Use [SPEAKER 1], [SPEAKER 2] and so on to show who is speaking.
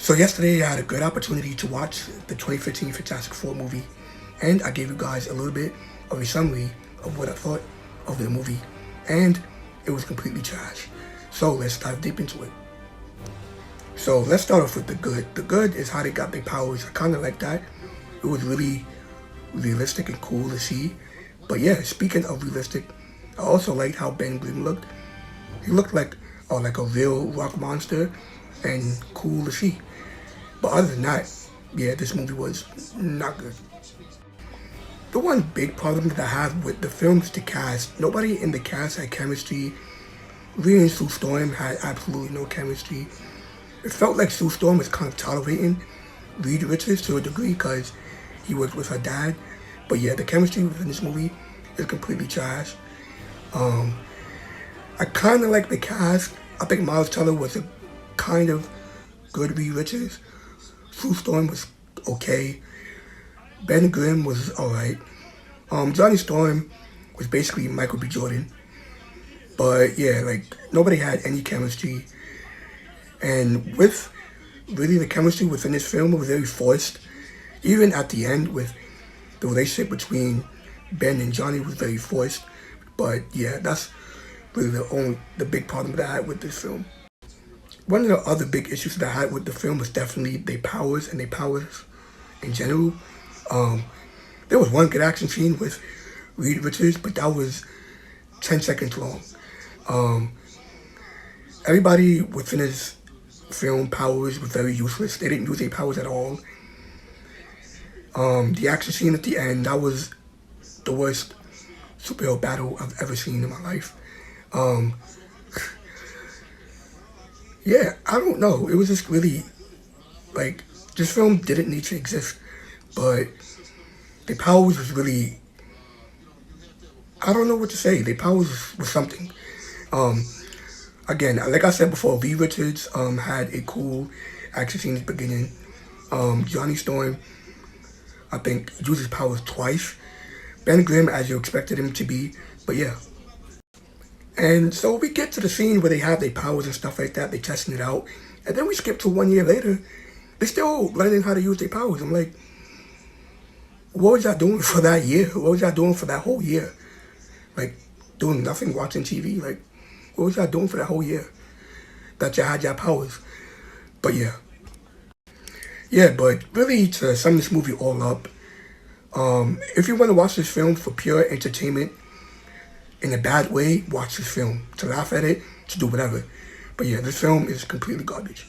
[SPEAKER 1] So yesterday I had a good opportunity to watch the 2015 Fantastic Four movie, and I gave you guys a little bit of a summary of what I thought of the movie, and it was completely trash. So let's dive deep into it. So let's start off with the good. The good is how they got their powers. I kind of like that. It was really realistic and cool to see. But yeah, speaking of realistic, I also liked how Ben Grimm looked. He looked like a real rock monster and cool to see. But other than that, yeah, this movie was not good. The one big problem that I have with the film is the cast. Nobody in the cast had chemistry. Rhea and Sue Storm had absolutely no chemistry. It felt like Sue Storm was kind of tolerating Reed Richards to a degree because he was with her dad. But yeah, the chemistry within this movie is completely trash. I kind of like the cast. I think Miles Teller was a kind of good Reed Richards. Sue Storm was okay. Ben Grimm was alright. Johnny Storm was basically Michael B. Jordan. But yeah, like nobody had any chemistry. And with really the chemistry within this film was very forced. Even at the end with the relationship between Ben and Johnny was very forced. But yeah, that's really the big problem that I had with this film. One of the other big issues that I had with the film was definitely their powers and their powers in general. There was one good action scene with Reed Richards, but that was 10 seconds long. Everybody within his film powers was very useless. They didn't use their powers at all. The action scene at the end, that was the worst superhero battle I've ever seen in my life. Yeah, I don't know. It was just really, like, this film didn't need to exist, but the powers was really, I don't know what to say. The powers was something. Again, like I said before, V. Richards had a cool action scene at the beginning. Johnny Storm, I think, used his powers twice. Ben Grimm, as you expected him to be, but yeah. And so we get to the scene where they have their powers and stuff like that, they testing it out, and then we skip to 1 year later, they're still learning how to use their powers. I'm like, what was y'all doing for that year? What was y'all doing for that whole year? Like, doing nothing, watching TV? Like, what was y'all doing for that whole year that y'all had y'all powers? But yeah. Yeah, but really to sum this movie all up, if you want to watch this film for pure entertainment, in a bad way, watch this film. To laugh at it, to do whatever. But yeah, this film is completely garbage.